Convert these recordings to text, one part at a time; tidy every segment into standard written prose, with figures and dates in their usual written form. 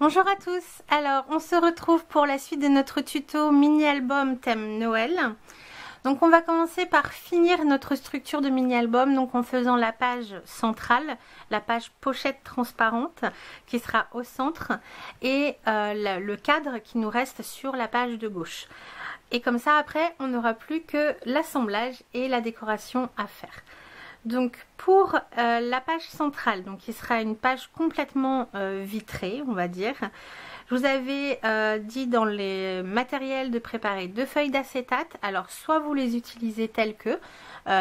Bonjour à tous, alors on se retrouve pour la suite de notre tuto mini-album thème Noël. Donc on va commencer par finir notre structure de mini-album, donc en faisant la page centrale, la page pochette transparente qui sera au centre et le cadre qui nous reste sur la page de gauche. Et comme ça après on n'aura plus que l'assemblage et la décoration à faire. Donc pour la page centrale, donc qui sera une page complètement vitrée, on va dire, je vous avais dit dans les matériels de préparer 2 feuilles d'acétate. Alors soit vous les utilisez telles que,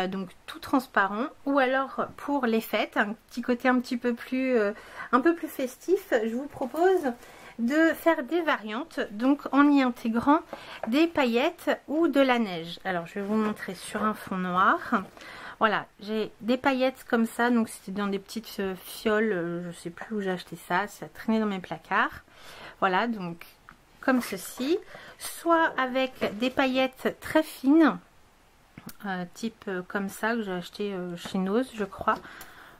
donc tout transparent, ou alors pour les fêtes, un petit côté un peu plus festif, je vous propose de faire des variantes, donc en y intégrant des paillettes ou de la neige. Alors je vais vous montrer sur un fond noir. Voilà, j'ai des paillettes comme ça, donc c'était dans des petites fioles, je sais plus où j'ai acheté ça, ça traînait dans mes placards. Voilà, donc comme ceci, soit avec des paillettes très fines, type comme ça, que j'ai acheté chez Nose, je crois.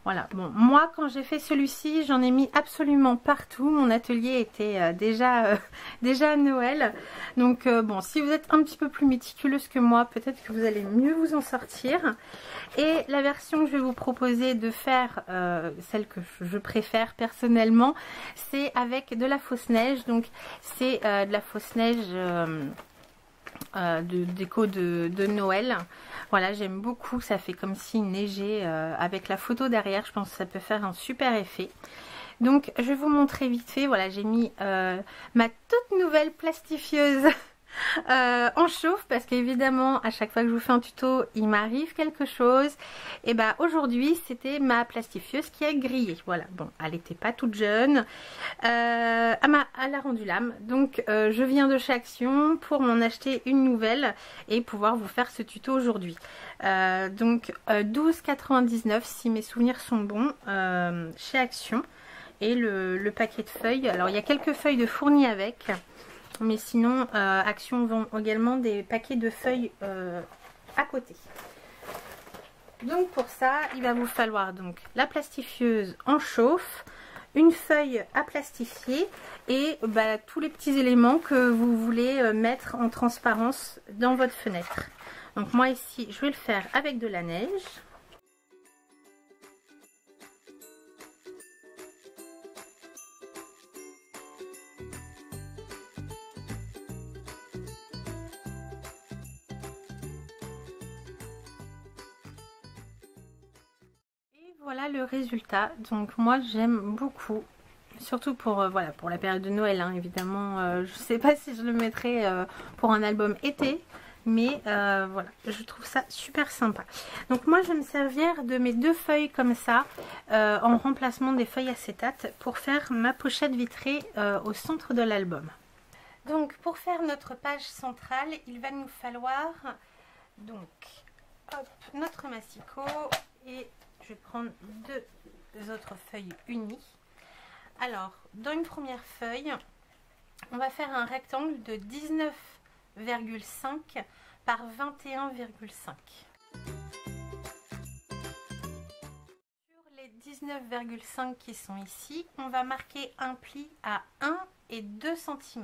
Voilà, bon, moi quand j'ai fait celui-ci, j'en ai mis absolument partout. Mon atelier était déjà à Noël. Donc bon, si vous êtes un petit peu plus méticuleuse que moi, peut-être que vous allez mieux vous en sortir. Et la version que je vais vous proposer de faire, celle que je préfère personnellement, c'est avec de la fausse neige. Donc c'est de la fausse neige de déco de Noël. Voilà, j'aime beaucoup, ça fait comme s'il neigeait avec la photo derrière, je pense que ça peut faire un super effet. Donc je vais vous montrer vite fait, voilà, j'ai mis ma toute nouvelle plastifieuse en chauffe, parce qu'évidemment à chaque fois que je vous fais un tuto il m'arrive quelque chose. Et bah aujourd'hui c'était ma plastifieuse qui a grillé. Voilà, bon, elle n'était pas toute jeune, elle a rendu l'âme, donc je viens de chez Action pour m'en acheter une nouvelle et pouvoir vous faire ce tuto aujourd'hui. Donc 12,99 si mes souvenirs sont bons, chez Action. Et le paquet de feuilles, alors il y a quelques feuilles de fourni avec, mais sinon Action vend également des paquets de feuilles à côté. Donc pour ça il va vous falloir donc la plastifieuse en chauffe, une feuille à plastifier et tous les petits éléments que vous voulez mettre en transparence dans votre fenêtre. Donc moi ici je vais le faire avec de la neige. Voilà le résultat. Donc moi j'aime beaucoup, surtout pour voilà, pour la période de Noël, hein, évidemment. Je sais pas si je le mettrai pour un album été, mais voilà, je trouve ça super sympa. Donc moi je vais me servir de mes 2 feuilles comme ça en remplacement des feuilles acétate pour faire ma pochette vitrée au centre de l'album. Donc pour faire notre page centrale, il va nous falloir donc hop, notre massicot, et je vais prendre 2 autres feuilles unies. Alors, dans une première feuille, on va faire un rectangle de 19,5 par 21,5. Sur les 19,5 qui sont ici, on va marquer un pli à 1 et 2 cm.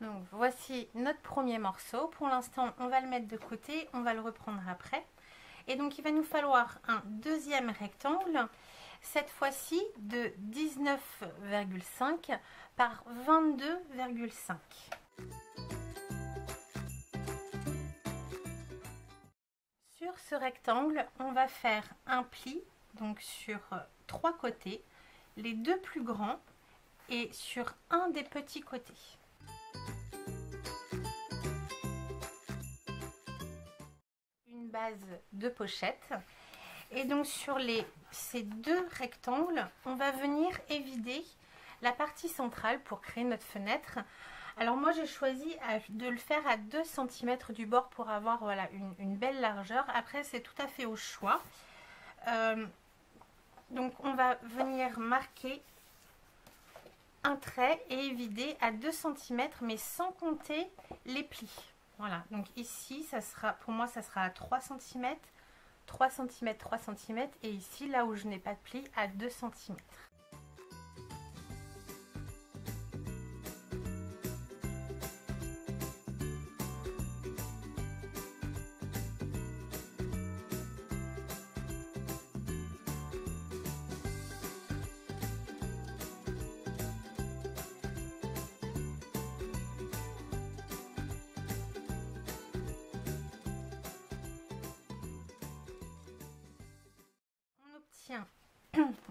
Donc voici notre premier morceau. Pour l'instant on va le mettre de côté, on va le reprendre après. Et donc il va nous falloir un deuxième rectangle, cette fois-ci de 19,5 par 22,5. Sur ce rectangle on va faire un pli donc sur 3 côtés, les 2 plus grands et sur un des petits côtés. Base de pochette, et donc sur ces 2 rectangles on va venir évider la partie centrale pour créer notre fenêtre. Alors moi j'ai choisi de le faire à 2 cm du bord pour avoir voilà, une belle largeur. Après c'est tout à fait au choix. Donc on va venir marquer un trait et évider à 2 cm mais sans compter les plis. Voilà, donc ici, ça sera, pour moi, ça sera à 3 cm, 3 cm, 3 cm et ici, là où je n'ai pas de pli, à 2 cm.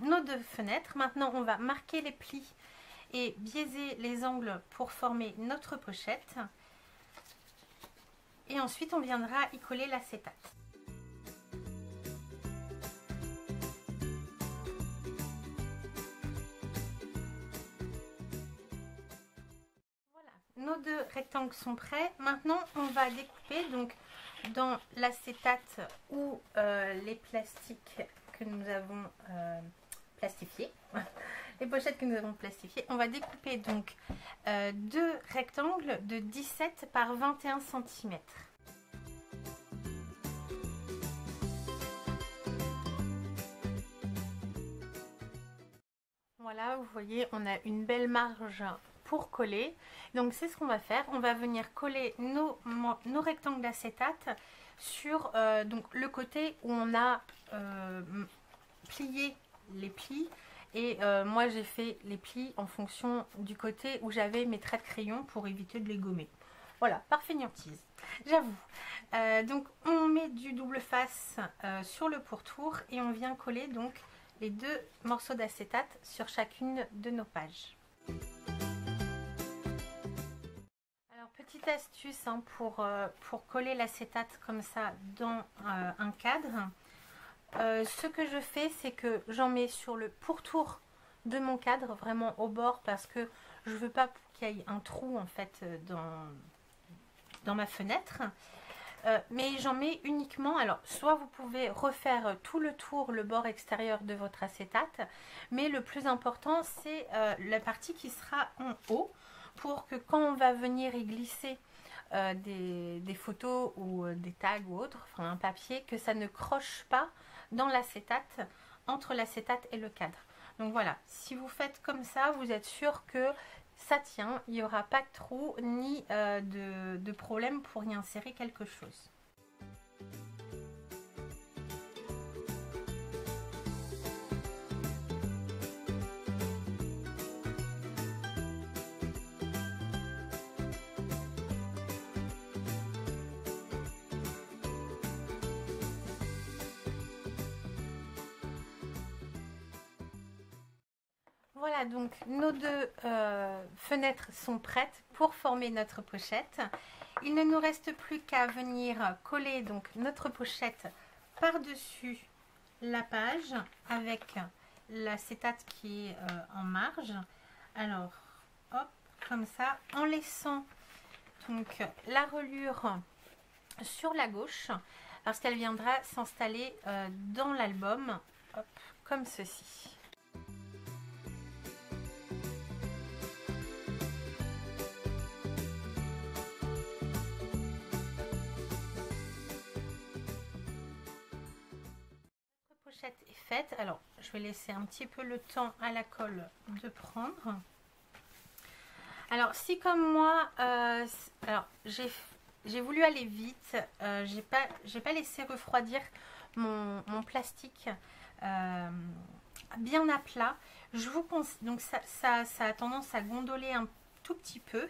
Nos deux fenêtres. Maintenant on va marquer les plis et biaiser les angles pour former notre pochette et ensuite on viendra y coller l'acétate. Voilà, nos deux rectangles sont prêts. Maintenant on va découper donc dans l'acétate ou les plastiques que nous avons plastifiés, les pochettes que nous avons plastifiées. On va découper donc deux rectangles de 17 par 21 cm. Voilà, vous voyez, on a une belle marge pour coller. Donc c'est ce qu'on va faire. On va venir coller nos rectangles d'acétate sur donc le côté où on a plié les plis et moi j'ai fait les plis en fonction du côté où j'avais mes traits de crayon pour éviter de les gommer. Voilà, par fainéantise, j'avoue. Donc on met du double face sur le pourtour et on vient coller donc les deux morceaux d'acétate sur chacune de nos pages. Alors petite astuce hein, pour coller l'acétate comme ça dans un cadre. Ce que je fais, c'est que j'en mets sur le pourtour de mon cadre, vraiment au bord, parce que je veux pas qu'il y ait un trou en fait dans ma fenêtre. Mais j'en mets uniquement, alors soit vous pouvez refaire tout le tour, le bord extérieur de votre acétate, mais le plus important c'est la partie qui sera en haut, pour que quand on va venir y glisser des photos ou des tags ou autre, enfin un papier, que ça ne croche pas dans l'acétate, entre l'acétate et le cadre. Donc voilà, si vous faites comme ça, vous êtes sûr que ça tient, il n'y aura pas de trou ni de problème pour y insérer quelque chose. Voilà, donc nos deux fenêtres sont prêtes pour former notre pochette. Il ne nous reste plus qu'à venir coller donc notre pochette par-dessus la page avec l'acétate qui est en marge. Alors, hop, comme ça, en laissant donc la reliure sur la gauche parce qu'elle viendra s'installer dans l'album, comme ceci. Est faite. Alors je vais laisser un petit peu le temps à la colle de prendre. Alors si comme moi alors j'ai voulu aller vite, j'ai pas laissé refroidir mon plastique bien à plat. Je vous conseille, donc ça a tendance à gondoler un tout petit peu.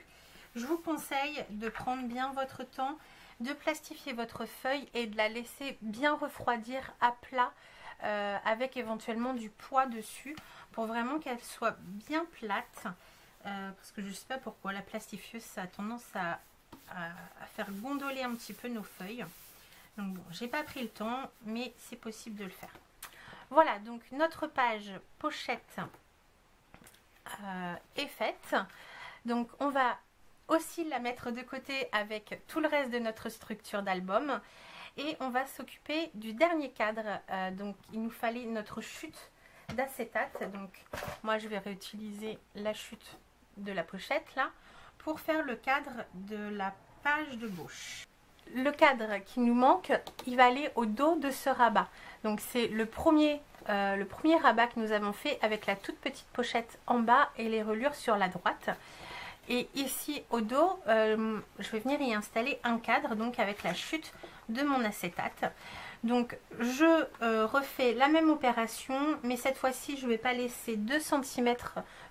Je vous conseille de prendre bien votre temps, de plastifier votre feuille et de la laisser bien refroidir à plat avec éventuellement du poids dessus pour vraiment qu'elle soit bien plate parce que je sais pas pourquoi la plastifieuse ça a tendance à faire gondoler un petit peu nos feuilles. Donc bon, j'ai pas pris le temps mais c'est possible de le faire. Voilà, donc notre page pochette est faite. Donc on va aussi la mettre de côté avec tout le reste de notre structure d'album et on va s'occuper du dernier cadre. Donc il nous fallait notre chute d'acétate, donc moi je vais réutiliser la chute de la pochette là pour faire le cadre de la page de gauche. le cadre qui nous manque, il va aller au dos de ce rabat. Donc c'est le premier rabat que nous avons fait avec la toute petite pochette en bas et les reliures sur la droite. Et ici au dos, je vais venir y installer un cadre, donc avec la chute de mon acétate. Donc je refais la même opération, mais cette fois-ci je ne vais pas laisser 2 cm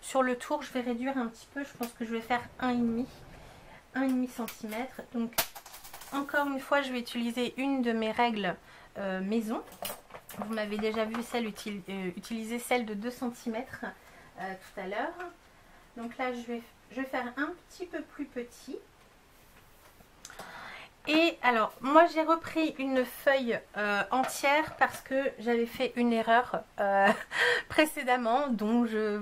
sur le tour, je vais réduire un petit peu, je pense que je vais faire 1,5 cm. Donc encore une fois je vais utiliser une de mes règles maison. Vous m'avez déjà vu utiliser celle de 2 cm tout à l'heure. Donc là je vais faire un petit peu plus petit. Et alors, moi j'ai repris une feuille entière parce que j'avais fait une erreur précédemment dont je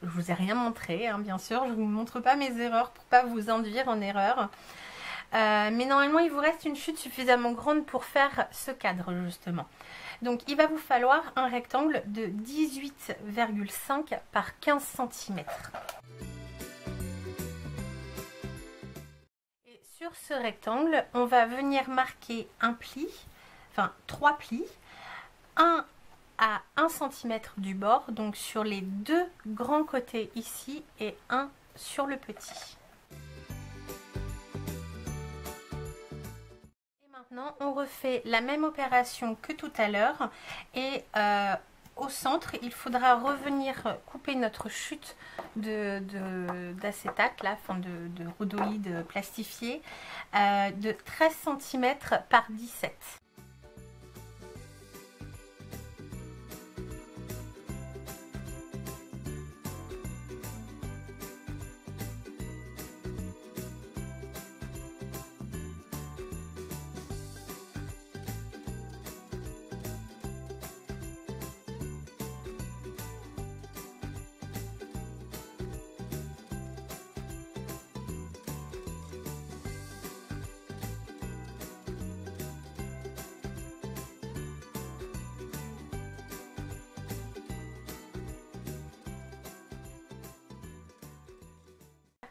vous ai rien montré, hein, bien sûr. Je ne vous montre pas mes erreurs pour pas vous induire en erreur. Mais normalement, il vous reste une chute suffisamment grande pour faire ce cadre justement. Donc, il va vous falloir un rectangle de 18,5 par 15 cm. Sur ce rectangle, on va venir marquer un pli, enfin 3 plis, un à 1 cm du bord, donc sur les 2 grands côtés ici et un sur le petit. Et maintenant, on refait la même opération que tout à l'heure et au centre, il faudra revenir couper notre chute d'acétate, enfin de rhodoïde plastifié, de 13 cm par 17.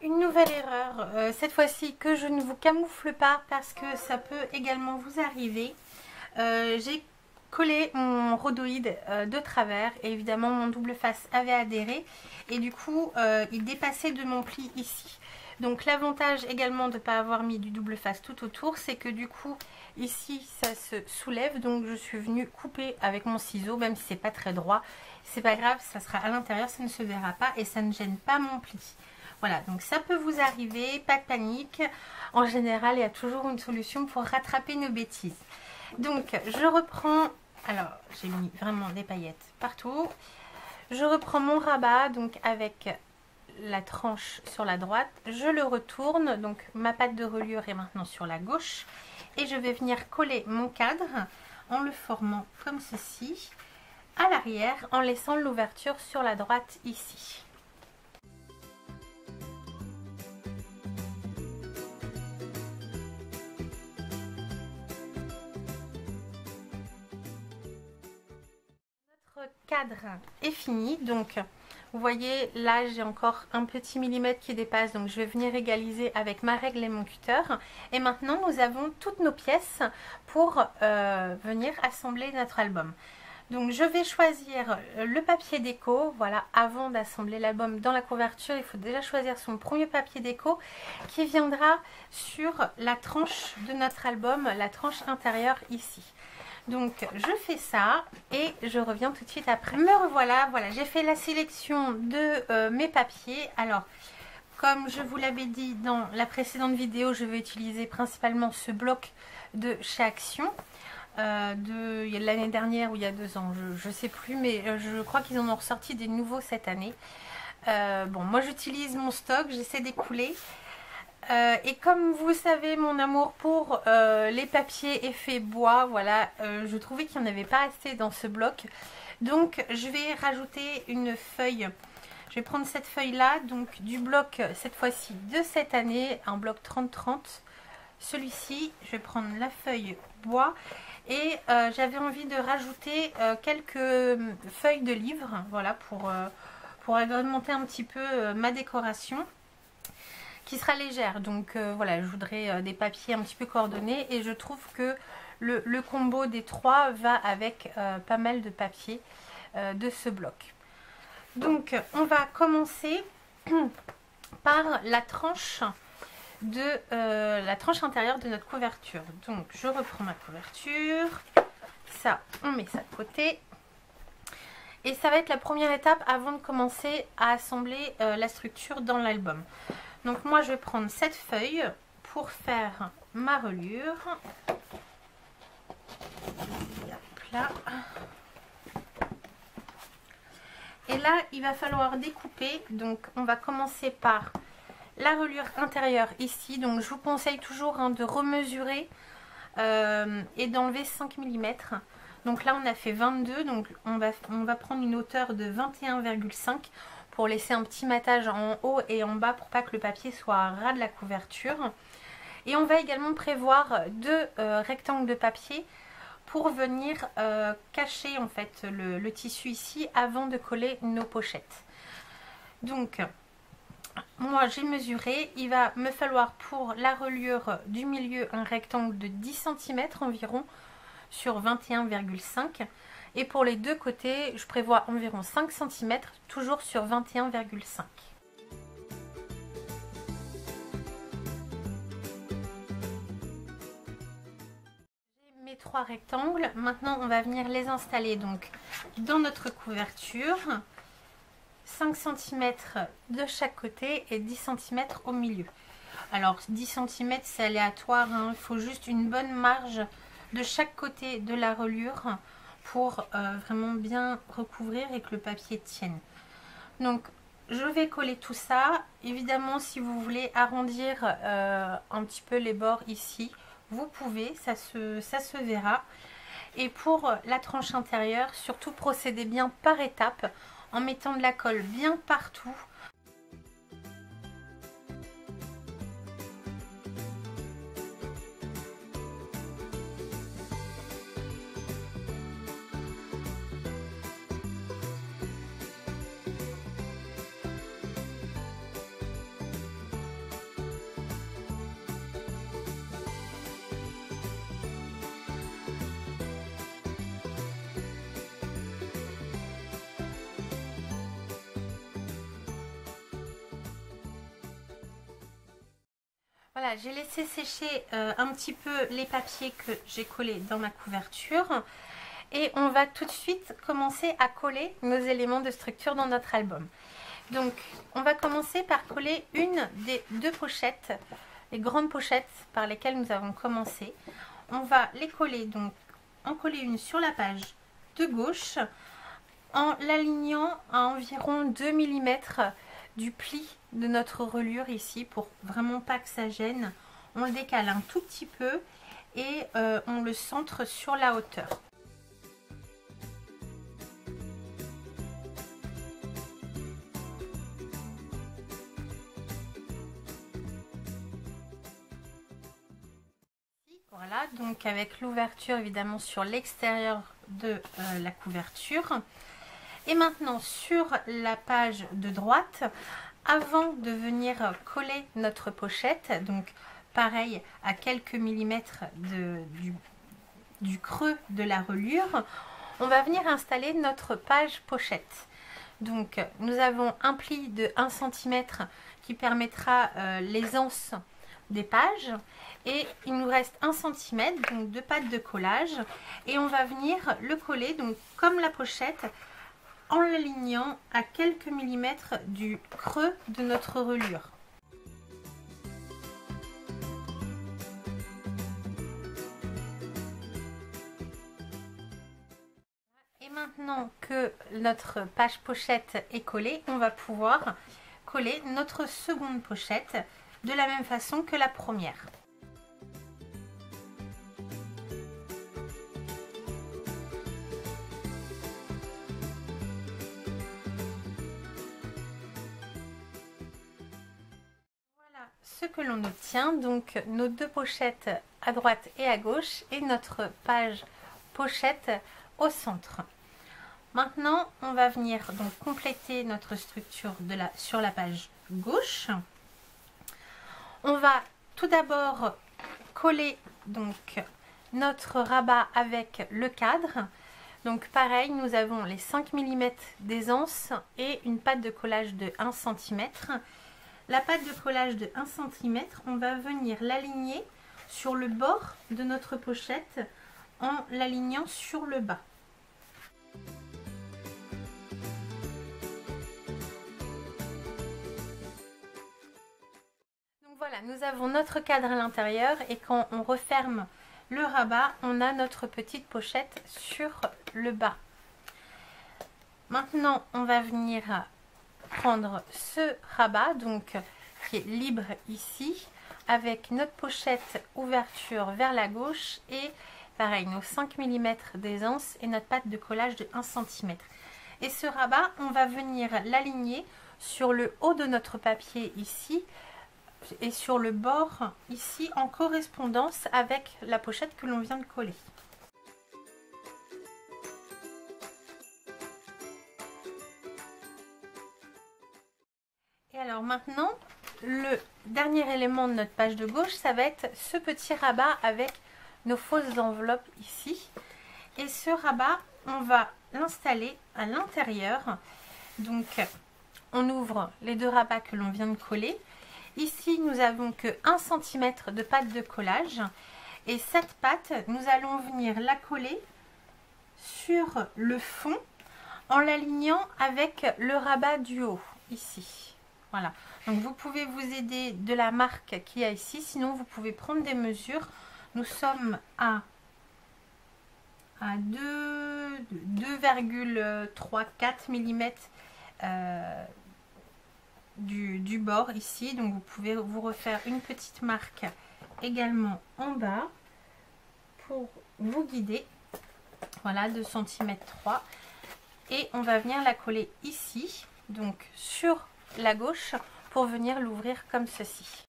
Une nouvelle erreur, cette fois-ci que je ne vous camoufle pas parce que ça peut également vous arriver. J'ai collé mon rhodoïde de travers et évidemment mon double face avait adhéré et du coup il dépassait de mon pli ici. Donc l'avantage également de ne pas avoir mis du double face tout autour, c'est que du coup ici ça se soulève, donc je suis venue couper avec mon ciseau, même si c'est pas très droit, c'est pas grave, ça sera à l'intérieur, ça ne se verra pas et ça ne gêne pas mon pli. Voilà, donc ça peut vous arriver, pas de panique. En général, il y a toujours une solution pour rattraper nos bêtises. Donc, je reprends... Alors, j'ai mis vraiment des paillettes partout. Je reprends mon rabat, donc avec la tranche sur la droite. Je le retourne, donc ma patte de reliure est maintenant sur la gauche. Et je vais venir coller mon cadre en le formant comme ceci, à l'arrière, en laissant l'ouverture sur la droite ici. Cadre est fini, donc vous voyez là j'ai encore un petit millimètre qui dépasse, donc je vais venir égaliser avec ma règle et mon cutter. Et maintenant nous avons toutes nos pièces pour venir assembler notre album. Donc je vais choisir le papier déco. Voilà, avant d'assembler l'album dans la couverture, il faut déjà choisir son premier papier déco qui viendra sur la tranche de notre album, la tranche intérieure ici. Donc je fais ça et je reviens tout de suite après. Me revoilà, voilà, j'ai fait la sélection de mes papiers. Alors, comme je vous l'avais dit dans la précédente vidéo, je vais utiliser principalement ce bloc de chez Action. De l'année dernière ou il y a 2 ans, je sais plus, mais je crois qu'ils en ont ressorti des nouveaux cette année. Bon, moi j'utilise mon stock, j'essaie d'écouler. Et comme vous savez mon amour pour les papiers effet bois, voilà, je trouvais qu'il n'y en avait pas assez dans ce bloc. Donc je vais rajouter une feuille. Je vais prendre cette feuille là, donc du bloc cette fois-ci de cette année, un bloc 30-30. Celui-ci, je vais prendre la feuille bois. Et j'avais envie de rajouter quelques feuilles de livres, voilà, pour agrémenter un petit peu ma décoration. qui sera légère. Donc voilà, je voudrais des papiers un petit peu coordonnés et je trouve que le combo des trois va avec pas mal de papier de ce bloc. Donc on va commencer par la tranche intérieure de notre couverture. Donc je reprends ma couverture, ça on met ça de côté. Et ça va être la première étape avant de commencer à assembler la structure dans l'album. Donc moi je vais prendre cette feuille pour faire ma reliure. Hop là. Et là il va falloir découper. Donc on va commencer par la reliure intérieure ici. Donc je vous conseille toujours de remesurer et d'enlever 5 mm. Donc là on a fait 22, donc on va prendre une hauteur de 21,5 pour laisser un petit matage en haut et en bas pour pas que le papier soit à ras de la couverture. Et on va également prévoir 2 rectangles de papier pour venir cacher en fait le tissu ici avant de coller nos pochettes. Donc moi j'ai mesuré, il va me falloir pour la reliure du milieu un rectangle de 10 cm environ sur 21,5 et pour les deux côtés je prévois environ 5 cm toujours sur 21,5. J'ai mes 3 rectangles, maintenant on va venir les installer donc dans notre couverture, 5 cm de chaque côté et 10 cm au milieu. Alors 10 cm c'est aléatoire, il faut juste une bonne marge de chaque côté de la reliure pour vraiment bien recouvrir et que le papier tienne. Donc je vais coller tout ça. Évidemment si vous voulez arrondir un petit peu les bords ici, vous pouvez, ça se verra. Et pour la tranche intérieure, surtout procédez bien par étapes en mettant de la colle bien partout. Voilà, j'ai laissé sécher un petit peu les papiers que j'ai collés dans ma couverture. Et on va tout de suite commencer à coller nos éléments de structure dans notre album. Donc, on va commencer par coller une des 2 pochettes, les grandes pochettes par lesquelles nous avons commencé. On va les coller, donc en coller une sur la page de gauche, en l'alignant à environ 2 mm du pli de notre reliure ici pour vraiment pas que ça gêne. On le décale un tout petit peu et on le centre sur la hauteur. Voilà, donc avec l'ouverture évidemment sur l'extérieur de la couverture. Et maintenant sur la page de droite, avant de venir coller notre pochette, donc pareil à quelques millimètres du creux de la reliure, on va venir installer notre page pochette. Donc nous avons un pli de 1 cm qui permettra l'aisance des pages et il nous reste 1 cm, donc 2 pattes de collage, et on va venir le coller donc comme la pochette en l'alignant à quelques millimètres du creux de notre reliure. Et maintenant que notre page pochette est collée, on va pouvoir coller notre seconde pochette de la même façon que la première. Ce que l'on obtient, donc nos 2 pochettes à droite et à gauche et notre page pochette au centre. Maintenant on va venir donc compléter notre structure sur la page gauche On va tout d'abord coller donc notre rabat avec le cadre. Donc pareil, nous avons les 5 mm d'aisance et une pâte de collage de 1 cm. La pâte de collage de 1 cm, on va venir l'aligner sur le bord de notre pochette en l'alignant sur le bas. Donc voilà, nous avons notre cadre à l'intérieur et quand on referme le rabat, on a notre petite pochette sur le bas. Maintenant, on va venir prendre ce rabat, donc qui est libre ici, avec notre pochette ouverture vers la gauche et pareil, nos 5 mm d'aisance et notre pâte de collage de 1 cm. Et ce rabat, on va venir l'aligner sur le haut de notre papier ici, et sur le bord ici en correspondance avec la pochette que l'on vient de coller. Et alors maintenant, le dernier élément de notre page de gauche, ça va être ce petit rabat avec nos fausses enveloppes ici. Et ce rabat, on va l'installer à l'intérieur. Donc on ouvre les deux rabats que l'on vient de coller. Ici, nous avons que 1 cm de pâte de collage et cette pâte, nous allons venir la coller sur le fond en l'alignant avec le rabat du haut, ici. Voilà, donc vous pouvez vous aider de la marque qu'il y a ici, sinon vous pouvez prendre des mesures. Nous sommes à 2,34 mm du bord ici, donc vous pouvez vous refaire une petite marque également en bas pour vous guider. Voilà, 2 cm 3 et on va venir la coller ici, donc sur la gauche, pour venir l'ouvrir comme ceci.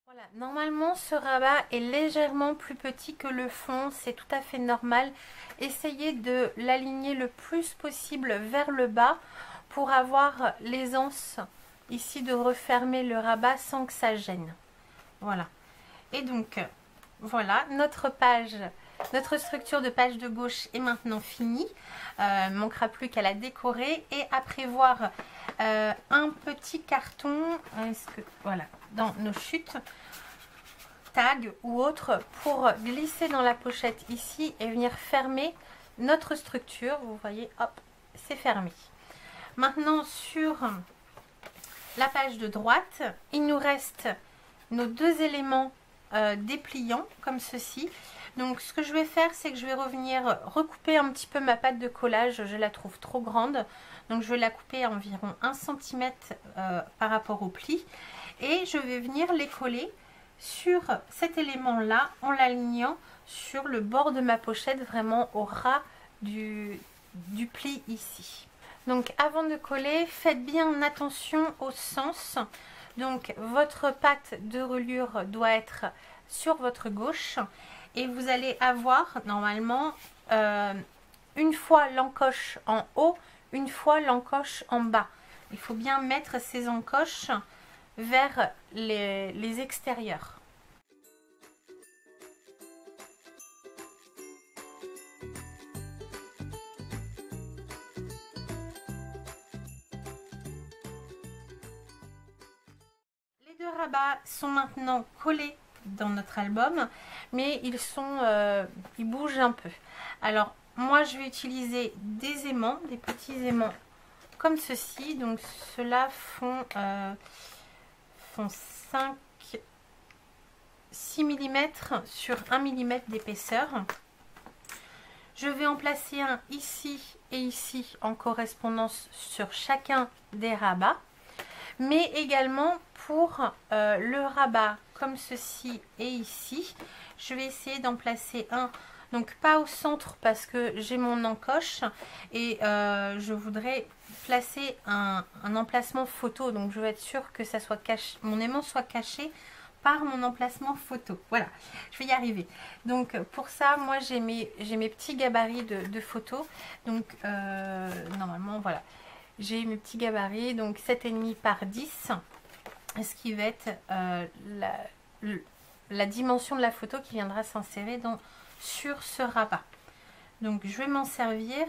Voilà, normalement ce rabat est légèrement plus petit que le fond, c'est tout à fait normal. Essayez de l'aligner le plus possible vers le bas pour avoir l'aisance ici de refermer le rabat sans que ça gêne. Voilà, et donc voilà, notre structure de page de gauche est maintenant finie. Manquera plus qu'à la décorer et à prévoir un petit carton, voilà, dans nos chutes, tag ou autre, pour glisser dans la pochette ici et venir fermer notre structure. Vous voyez, hop, c'est fermé. Maintenant, sur la page de droite, il nous reste nos deux éléments dépliants comme ceci. Donc ce que je vais faire, c'est que je vais revenir recouper un petit peu ma pâte de collage. Je la trouve trop grande, donc je vais la couper à environ 1 cm par rapport au pli et je vais venir les coller sur cet élément là en l'alignant sur le bord de ma pochette, vraiment au ras du pli ici. Donc avant de coller, faites bien attention au sens. Donc votre pâte de reliure doit être sur votre gauche et vous allez avoir normalement une fois l'encoche en haut, une fois l'encoche en bas. Il faut bien mettre ces encoches vers les extérieurs. Les deux rabats sont maintenant collés dans notre album, mais ils bougent un peu. Alors moi je vais utiliser des aimants, des petits aimants comme ceci. Donc ceux-là font 6 mm sur 1 mm d'épaisseur. Je vais en placer un ici et ici en correspondance sur chacun des rabats, mais également pour le rabat comme ceci et ici, je vais essayer d'en placer un, donc pas au centre parce que j'ai mon encoche et je voudrais placer un emplacement photo, donc je vais être sûre que ça soit caché, mon aimant soit caché par mon emplacement photo. Voilà, je vais y arriver. Donc pour ça, moi j'ai mes petits gabarits de photos. Donc normalement, voilà, j'ai mes petits gabarits, donc 7,5 par 10, ce qui va être la dimension de la photo qui viendra s'insérer sur ce rabat. Donc je vais m'en servir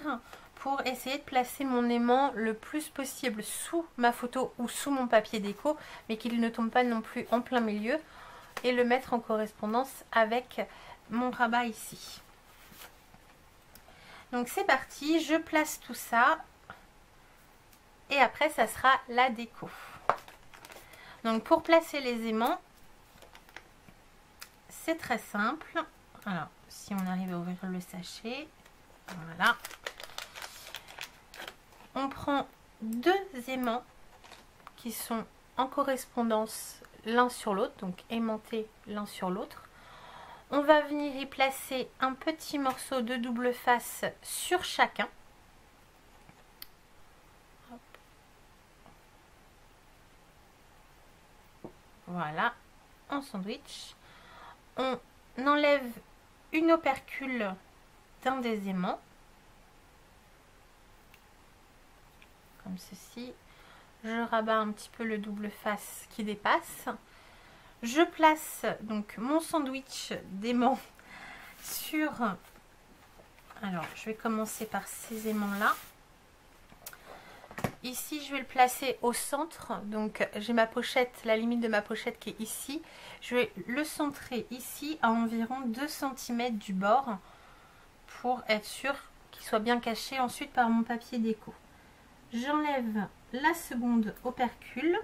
pour essayer de placer mon aimant le plus possible sous ma photo ou sous mon papier déco, mais qu'il ne tombe pas non plus en plein milieu, et le mettre en correspondance avec mon rabat ici. Donc c'est parti, je place tout ça et après ça sera la déco. Donc pour placer les aimants, c'est très simple. Alors si on arrive à ouvrir le sachet, voilà. On prend 2 aimants qui sont en correspondance l'un sur l'autre, donc aimantés l'un sur l'autre. On va venir y placer un petit morceau de double face sur chacun. Hop. Voilà, en sandwich. On enlève une opercule d'un des aimants. Comme ceci, je rabats un petit peu le double face qui dépasse. Je place donc mon sandwich d'aimants sur, alors je vais commencer par ces aimants là. Ici je vais le placer au centre, donc j'ai ma pochette, la limite de ma pochette qui est ici. Je vais le centrer ici à environ 2 cm du bord pour être sûr qu'il soit bien caché ensuite par mon papier déco. J'enlève la seconde opercule.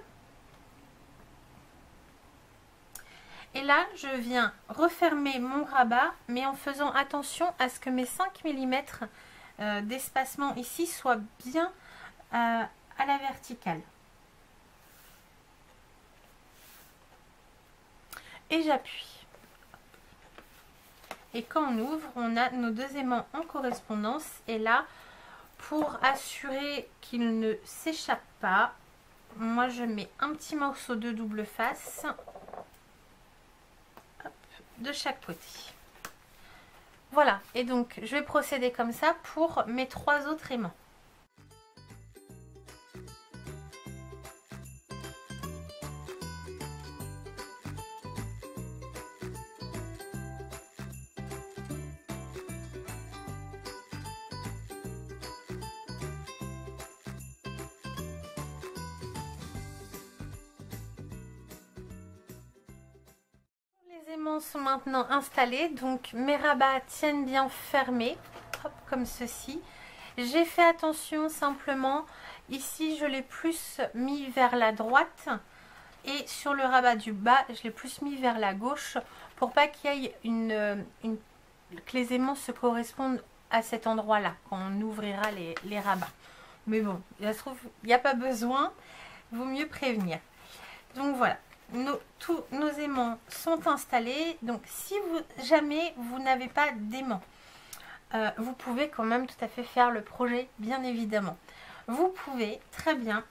Et là, je viens refermer mon rabat, mais en faisant attention à ce que mes 5 mm d'espacement ici soient bien à la verticale. Et j'appuie. Et quand on ouvre, on a nos 2 aimants en correspondance. Et là, pour assurer qu'il ne s'échappe pas, moi je mets un petit morceau de double face de chaque côté. Voilà, et donc je vais procéder comme ça pour mes 3 autres aimants. Les aimants sont maintenant installés, donc mes rabats tiennent bien fermés, hop, comme ceci. J'ai fait attention simplement, ici je l'ai plus mis vers la droite et sur le rabat du bas je l'ai plus mis vers la gauche pour pas qu'il y ait que les aimants se correspondent à cet endroit là quand on ouvrira les rabats. Mais bon, il se trouve, il n'y a pas besoin, vaut mieux prévenir. Donc voilà. Tous nos aimants sont installés. Donc si jamais vous n'avez pas d'aimants, vous pouvez quand même tout à fait faire le projet, bien évidemment. Vous pouvez très bien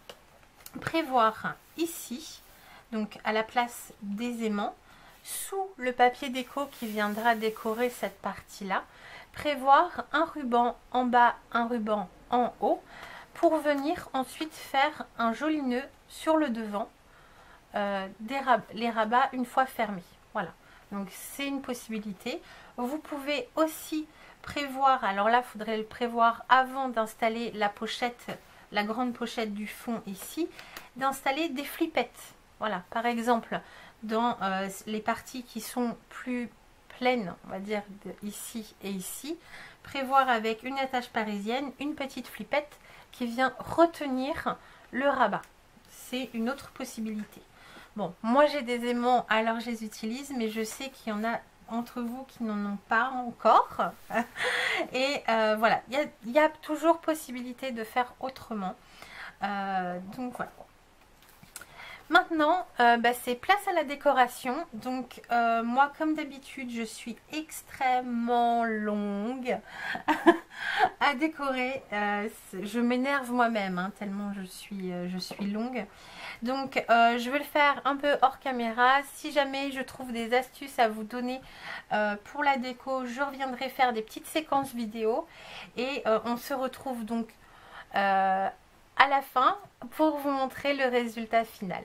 prévoir ici, donc à la place des aimants, sous le papier déco qui viendra décorer cette partie là, prévoir un ruban en bas, un ruban en haut, pour venir ensuite faire un joli nœud sur le devant. Les rabats une fois fermés. Voilà, donc c'est une possibilité. Vous pouvez aussi prévoir, alors là il faudrait le prévoir avant d'installer la pochette, la grande pochette du fond ici, d'installer des flippettes. Voilà, par exemple dans les parties qui sont plus pleines, on va dire ici et ici, prévoir avec une attache parisienne une petite flippette qui vient retenir le rabat. C'est une autre possibilité. Bon, moi j'ai des aimants, alors je les utilise, mais je sais qu'il y en a entre vous qui n'en ont pas encore. Et voilà, il y a toujours possibilité de faire autrement. Donc voilà. Maintenant, c'est place à la décoration. Donc moi, comme d'habitude, je suis extrêmement longue à décorer. Je m'énerve moi-même, hein, tellement je suis longue. Donc je vais le faire un peu hors caméra. Si jamais je trouve des astuces à vous donner pour la déco, je reviendrai faire des petites séquences vidéo. Et on se retrouve donc à la fin pour vous montrer le résultat final.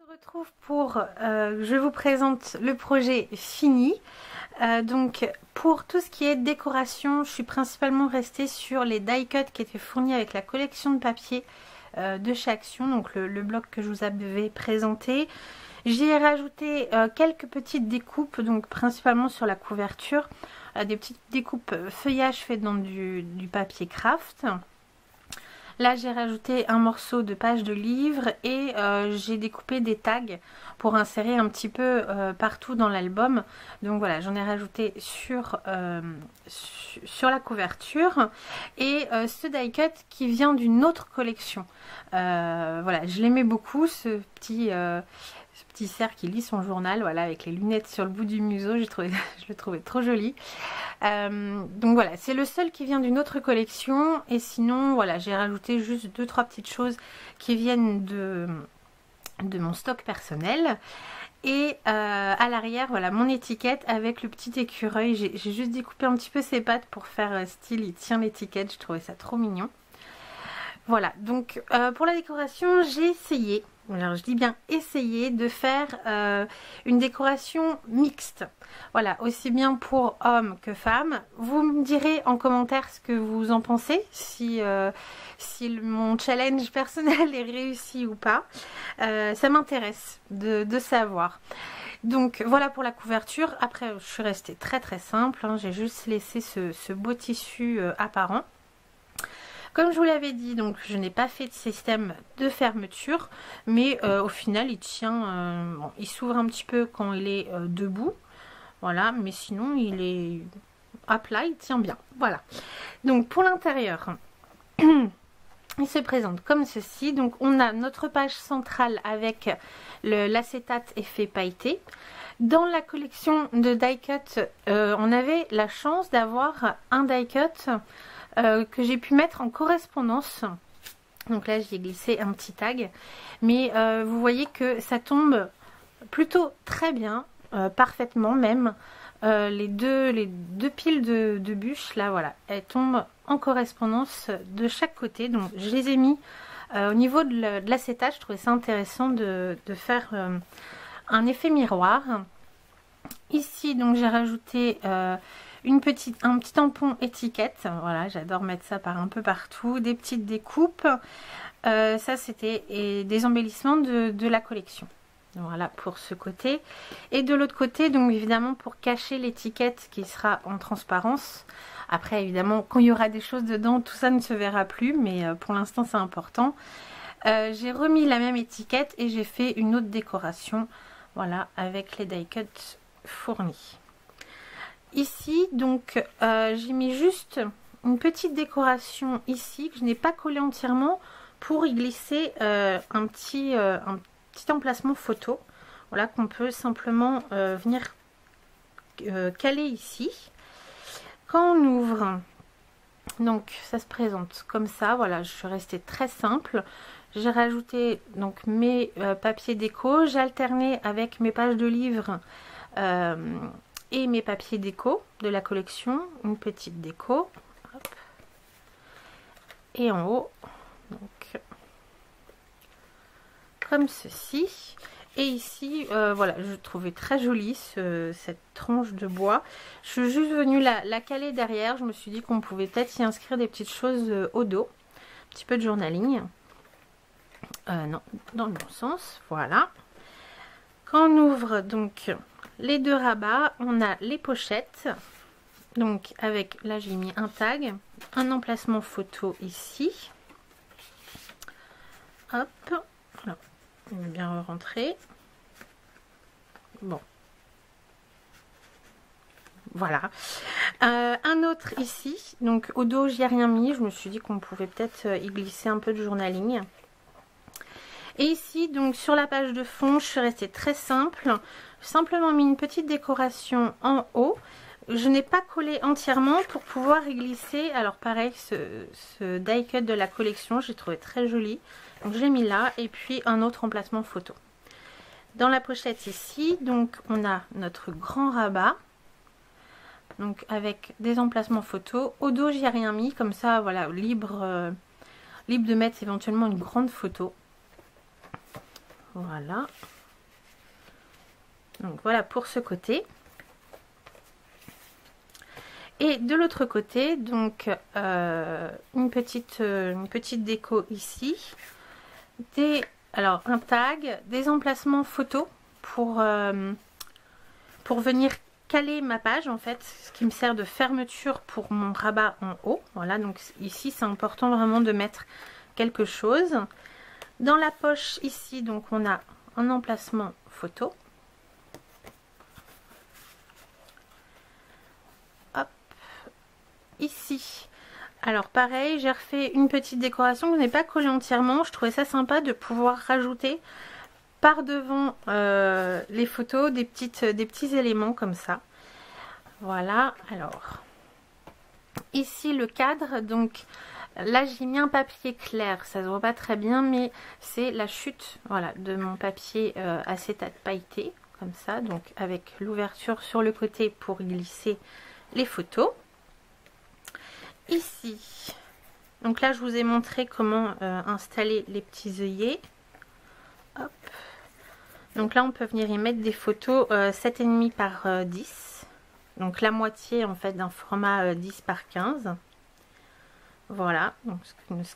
On se retrouve pour, je vous présente le projet fini. Donc pour tout ce qui est décoration, je suis principalement restée sur les die cuts qui étaient fournis avec la collection de papier de chez Action, donc le bloc que je vous avais présenté. J'y ai rajouté quelques petites découpes, donc principalement sur la couverture, des petites découpes feuillage faites dans du papier craft. Là j'ai rajouté un morceau de page de livre et j'ai découpé des tags pour insérer un petit peu partout dans l'album. Donc voilà, j'en ai rajouté sur la couverture. Et ce die cut qui vient d'une autre collection. Voilà, je l'aimais beaucoup, ce petit cerf qui lit son journal, voilà, avec les lunettes sur le bout du museau, je le trouvais trop joli. Donc voilà, c'est le seul qui vient d'une autre collection. Et sinon, voilà, j'ai rajouté juste 2-3 petites choses qui viennent de mon stock personnel. Et à l'arrière, voilà, mon étiquette avec le petit écureuil. J'ai juste découpé un petit peu ses pattes pour faire style, il tient l'étiquette, je trouvais ça trop mignon. Voilà, donc pour la décoration, j'ai essayé, alors je dis bien essayer, de faire une décoration mixte. Voilà, aussi bien pour hommes que femmes. Vous me direz en commentaire ce que vous en pensez, si mon challenge personnel est réussi ou pas. Ça m'intéresse de savoir. Donc voilà pour la couverture. Après, je suis restée très simple, hein. J'ai juste laissé ce beau tissu apparent. Comme je vous l'avais dit, donc je n'ai pas fait de système de fermeture, mais au final il tient, bon, il s'ouvre un petit peu quand il est debout, voilà, mais sinon il est à plat, il tient bien, voilà. Donc pour l'intérieur, il se présente comme ceci. Donc on a notre page centrale avec l'acétate effet pailleté. Dans la collection de die cut, on avait la chance d'avoir un die cut que j'ai pu mettre en correspondance. Donc là j'y ai glissé un petit tag, mais vous voyez que ça tombe plutôt très bien, parfaitement même. Les deux piles de bûches là, voilà, elles tombent en correspondance de chaque côté. Donc je les ai mis au niveau de l'acétate. Je trouvais ça intéressant de faire un effet miroir. Ici donc j'ai rajouté un petit tampon étiquette. Voilà, j'adore mettre ça un peu partout. Des petites découpes. Ça, c'était des embellissements de la collection. Voilà pour ce côté. Et de l'autre côté, donc évidemment pour cacher l'étiquette qui sera en transparence. Après, évidemment, quand il y aura des choses dedans, tout ça ne se verra plus. Mais pour l'instant, c'est important. J'ai remis la même étiquette et j'ai fait une autre décoration. Voilà, avec les die cuts fournis. Ici, donc, j'ai mis juste une petite décoration ici que je n'ai pas collé entièrement pour y glisser un petit emplacement photo. Voilà, qu'on peut simplement venir caler ici. Quand on ouvre, donc ça se présente comme ça. Voilà, je suis restée très simple. J'ai rajouté donc mes papiers déco. J'ai alterné avec mes pages de livres et mes papiers déco de la collection. Une petite déco. Hop. Et en haut, donc comme ceci. Et ici, voilà, je trouvais très jolie cette tranche de bois. Je suis juste venue la caler derrière. Je me suis dit qu'on pouvait peut-être y inscrire des petites choses au dos. Un petit peu de journaling. Non, dans le bon sens, voilà. Quand on ouvre donc les deux rabats, on a les pochettes. Donc avec, là j'ai mis un tag, un emplacement photo ici. Hop, voilà. On va bien rentrer. Bon. Voilà. Un autre ici. Donc au dos, j'y ai rien mis. Je me suis dit qu'on pouvait peut-être y glisser un peu de journaling. Et ici, donc sur la page de fond, je suis restée très simple. J'ai simplement mis une petite décoration en haut. Je n'ai pas collé entièrement pour pouvoir y glisser. Alors pareil, ce die cut de la collection, j'ai trouvé très joli. Donc je l'ai mis là. Et puis un autre emplacement photo. Dans la pochette ici, donc on a notre grand rabat. Donc avec des emplacements photos. Au dos, j'y ai rien mis. Comme ça, voilà, libre de mettre éventuellement une grande photo. Voilà. Donc voilà pour ce côté. Et de l'autre côté, donc une petite déco ici. Alors un tag, des emplacements photos pour venir caler ma page en fait, ce qui me sert de fermeture pour mon rabat en haut. Voilà, donc ici c'est important vraiment de mettre quelque chose. Dans la poche ici, donc on a un emplacement photo. Hop, ici. Alors pareil, j'ai refait une petite décoration que je n'ai pas collée entièrement. Je trouvais ça sympa de pouvoir rajouter par devant les photos des petits éléments comme ça. Voilà, alors ici le cadre, donc là j'ai mis un papier clair, ça se voit pas très bien mais c'est la chute, voilà, de mon papier acétate pailleté comme ça, donc avec l'ouverture sur le côté pour glisser les photos. Ici, donc là je vous ai montré comment installer les petits œillets. Hop. Donc là on peut venir y mettre des photos 7,5 par 10, donc la moitié en fait d'un format 10 par 15. Voilà, donc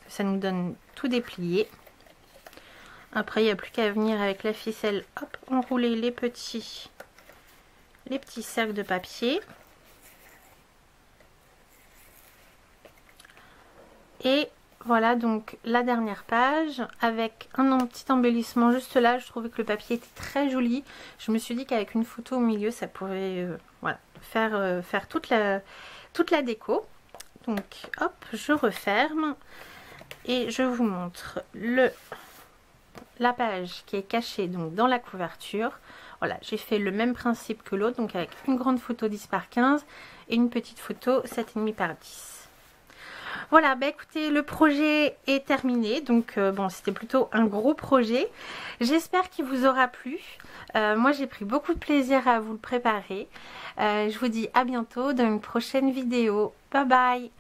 ça nous donne tout déplié. Après il n'y a plus qu'à venir avec la ficelle, hop, enrouler les petits cercles de papier. Et voilà donc la dernière page avec un petit embellissement juste là. Je trouvais que le papier était très joli. Je me suis dit qu'avec une photo au milieu ça pourrait voilà, faire toute la déco. Donc hop, je referme et je vous montre la page qui est cachée donc dans la couverture. Voilà, j'ai fait le même principe que l'autre, donc avec une grande photo 10 par 15 et une petite photo 7,5 par 10. Voilà, bah écoutez, le projet est terminé. Donc bon, c'était plutôt un gros projet. J'espère qu'il vous aura plu. Moi, j'ai pris beaucoup de plaisir à vous le préparer. Je vous dis à bientôt dans une prochaine vidéo. Bye bye!